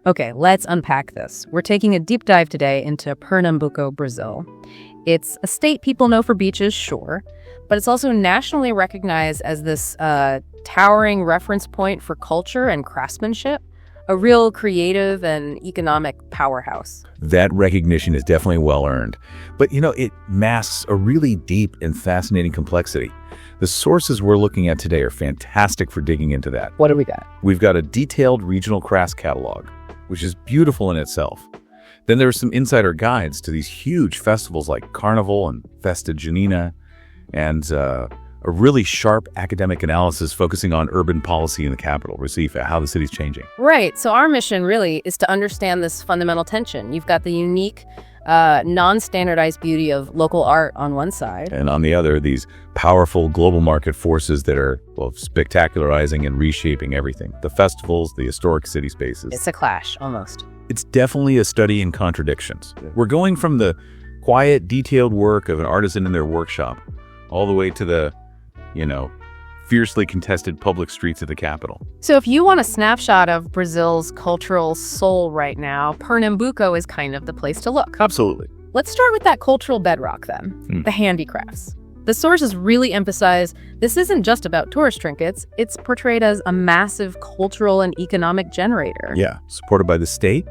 Okay, let's unpack this. We're taking a deep dive today into Pernambuco, Brazil. It's a state people know for beaches, sure, but it's also nationally recognized as this towering reference point for culture and craftsmanship, a real creative and economic powerhouse. That recognition is definitely well-earned. But, it masks a really deep and fascinating complexity. The sources we're looking at today are fantastic for digging into that. What do we got? We've got a detailed regional crafts catalog, which is beautiful in itself. Then there are some insider guides to these huge festivals like Carnival and Festa Junina, and a really sharp academic analysis focusing on urban policy in the capital, Recife, how the city's changing. Right. So our mission really is to understand this fundamental tension. You've got the unique, non-standardized beauty of local art on one side. And on the other, these powerful global market forces that are, spectacularizing and reshaping everything. The festivals, the historic city spaces. It's a clash, almost. It's definitely a study in contradictions. We're going from the quiet, detailed work of an artisan in their workshop all the way to the, fiercely contested public streets of the capital. So if you want a snapshot of Brazil's cultural soul right now, Pernambuco is kind of the place to look. Absolutely. Let's start with that cultural bedrock then, the handicrafts. The sources really emphasize this isn't just about tourist trinkets, it's portrayed as a massive cultural and economic generator. Yeah, supported by the state,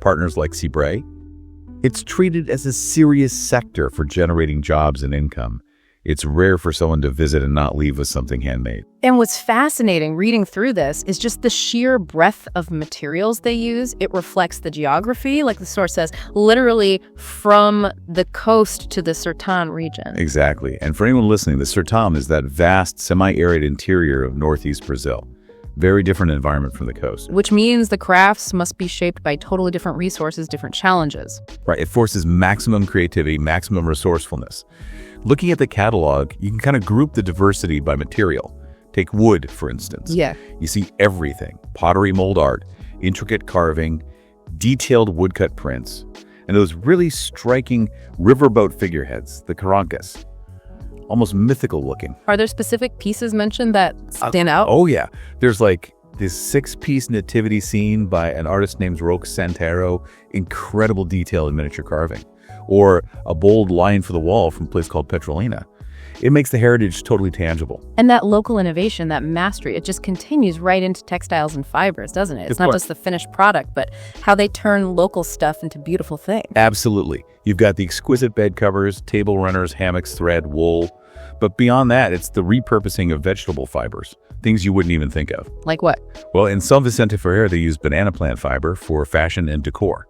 partners like Cibre. It's treated as a serious sector for generating jobs and income. It's rare for someone to visit and not leave with something handmade. And what's fascinating reading through this is just the sheer breadth of materials they use. It reflects the geography, like the source says, literally from the coast to the Sertão region. Exactly. And for anyone listening, the Sertão is that vast, semi-arid interior of northeast Brazil. Very different environment from the coast. Which means the crafts must be shaped by totally different resources, different challenges. Right. It forces maximum creativity, maximum resourcefulness. Looking at the catalog, you can kind of group the diversity by material. Take wood, for instance. Yeah. You see everything. Pottery mold art, intricate carving, detailed woodcut prints, and those really striking riverboat figureheads, the carancas. Almost mythical looking. Are there specific pieces mentioned that stand out? Oh, yeah. There's like this 6-piece nativity scene by an artist named Roque Santero. Incredible detail in miniature carving. Or a bold line for the wall from a place called Petrolina. It makes the heritage totally tangible. And that local innovation, that mastery, it just continues right into textiles and fibers, doesn't it? It's not just the finished product, but how they turn local stuff into beautiful things. Absolutely. You've got the exquisite bed covers, table runners, hammocks, thread, wool. But beyond that, it's the repurposing of vegetable fibers, things you wouldn't even think of. Like what? Well, in São Vicente Ferreira, they use banana plant fiber for fashion and decor.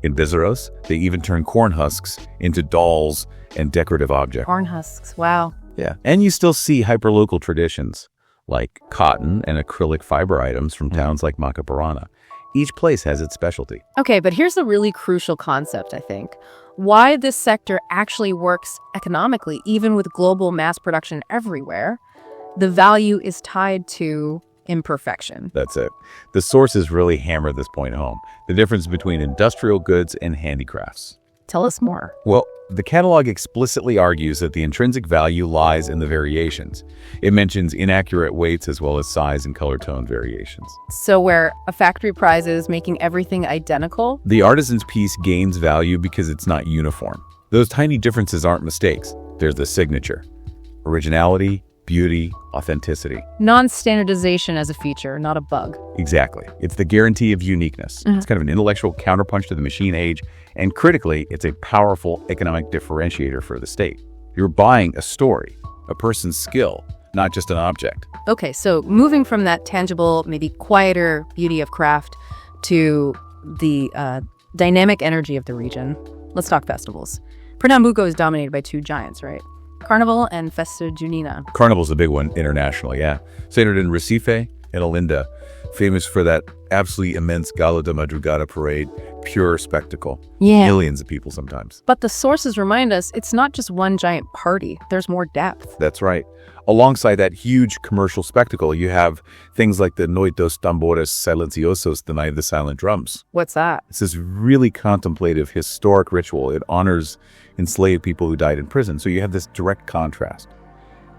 In Bizaros, they even turn corn husks into dolls and decorative objects. Corn husks, wow. Yeah, and you still see hyperlocal traditions like cotton and acrylic fiber items from towns like Macaparana. Each place has its specialty. Okay, but here's a really crucial concept, I think. Why this sector actually works economically, even with global mass production everywhere. The value is tied to imperfection. That's it. The sources really hammer this point home. The difference between industrial goods and handicrafts. Tell us more. Well, the catalog explicitly argues that the intrinsic value lies in the variations. It mentions inaccurate weights as well as size and color tone variations. So where a factory prizes making everything identical? The artisan's piece gains value because it's not uniform. Those tiny differences aren't mistakes. They're the signature. Originality, beauty, authenticity. Non-standardization as a feature, not a bug. Exactly. It's the guarantee of uniqueness. It's kind of an intellectual counterpunch to the machine age, and critically, it's a powerful economic differentiator for the state. You're buying a story, a person's skill, not just an object. Okay, so moving from that tangible, maybe quieter beauty of craft to the dynamic energy of the region, let's talk festivals. Pernambuco is dominated by two giants, right? Carnival and Festa Junina. Carnival's a big one internationally, yeah. Centered in Recife and Olinda, famous for that absolutely immense Gala da Madrugada parade, pure spectacle. Yeah. Millions of people sometimes. But the sources remind us it's not just one giant party. There's more depth. That's right. Alongside that huge commercial spectacle, you have things like the Noite dos Tambores Silenciosos, the Night of the Silent Drums. What's that? It's this really contemplative, historic ritual. It honors enslaved people who died in prison. So you have this direct contrast.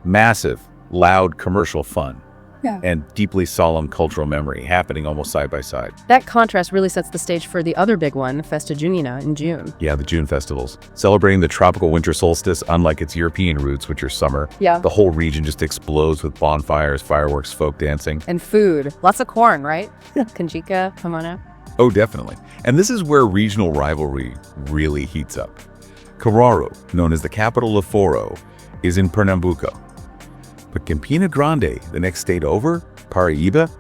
Massive, loud commercial fun and deeply solemn cultural memory happening almost side by side. That contrast really sets the stage for the other big one, Festa Junina, in June. Yeah, the June festivals. Celebrating the tropical winter solstice, unlike its European roots, which are summer. Yeah. The whole region just explodes with bonfires, fireworks, folk dancing. And food. Lots of corn, right? Canjica, come on out. Oh, definitely. And this is where regional rivalry really heats up. Caruaru, known as the capital of Foro, is in Pernambuco. But Campina Grande, the next state over, Paraíba,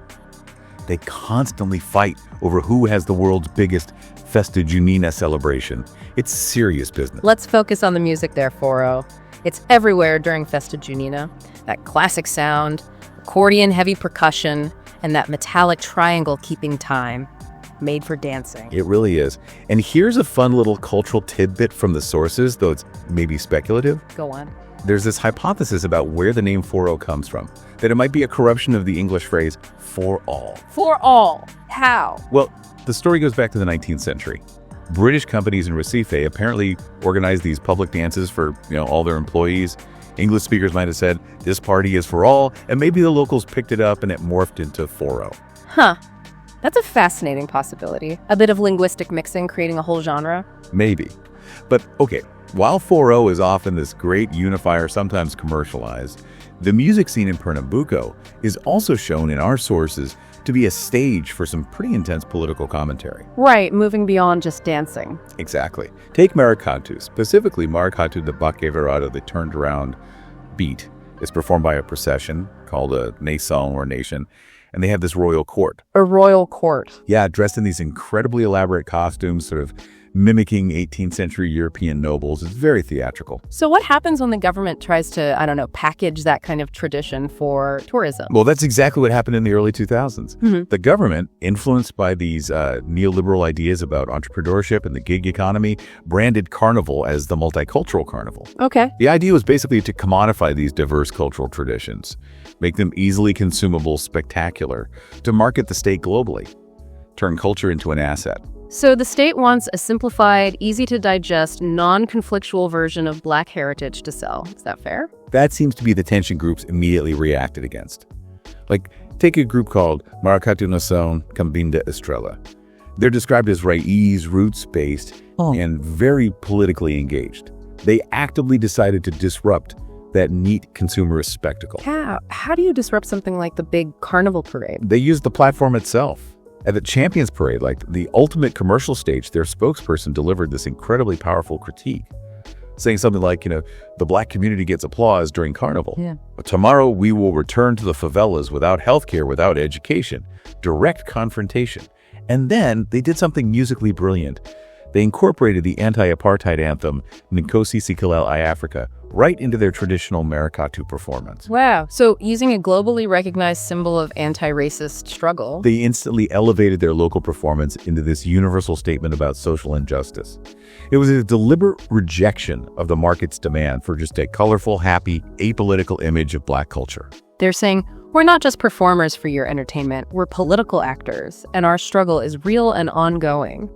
they constantly fight over who has the world's biggest Festa Junina celebration. It's serious business. Let's focus on the music there, Foro. It's everywhere during Festa Junina. That classic sound, accordion-heavy percussion, and that metallic triangle keeping time. Made for dancing. It really is. And here's a fun little cultural tidbit from the sources, though it's maybe speculative. Go on. There's this hypothesis about where the name Foro comes from, that it might be a corruption of the English phrase, for all. For all. How? Well, the story goes back to the 19th century. British companies in Recife apparently organized these public dances for, all their employees. English speakers might have said, this party is for all, and maybe the locals picked it up and it morphed into Foro. Huh. That's a fascinating possibility. A bit of linguistic mixing, creating a whole genre. Maybe. But okay, while Foro is often this great unifier, sometimes commercialized, the music scene in Pernambuco is also shown in our sources to be a stage for some pretty intense political commentary. Right, moving beyond just dancing. Exactly. Take Maracatu, specifically Maracatu de Baqueverada, the turned around beat. It's performed by a procession called a nação or nation, and they have this royal court. A royal court. Yeah, dressed in these incredibly elaborate costumes, sort of mimicking 18th century European nobles. It's very theatrical. So what happens when the government tries to, package that kind of tradition for tourism? Well, that's exactly what happened in the early 2000s. Mm-hmm. The government, influenced by these neoliberal ideas about entrepreneurship and the gig economy, branded Carnival as the multicultural carnival. Okay. The idea was basically to commodify these diverse cultural traditions, make them easily consumable, spectacular, to market the state globally, turn culture into an asset. So the state wants a simplified, easy-to-digest, non-conflictual version of Black heritage to sell. Is that fair? That seems to be the tension groups immediately reacted against. Like, take a group called Maracatu Nação Cambinda Estrela. They're described as raiz, roots-based, and very politically engaged. They actively decided to disrupt that neat consumerist spectacle. How do you disrupt something like the big carnival parade? They used the platform itself. At the Champions Parade, like the ultimate commercial stage, their spokesperson delivered this incredibly powerful critique, saying something like, the Black community gets applause during Carnival. Yeah. But tomorrow we will return to the favelas without healthcare, without education, direct confrontation. And then they did something musically brilliant. They incorporated the anti-apartheid anthem, Nkosi Sikelel iAfrica, right into their traditional Maracatu performance. Wow. So using a globally recognized symbol of anti-racist struggle. They instantly elevated their local performance into this universal statement about social injustice. It was a deliberate rejection of the market's demand for just a colorful, happy, apolitical image of Black culture. They're saying, we're not just performers for your entertainment, we're political actors, and our struggle is real and ongoing.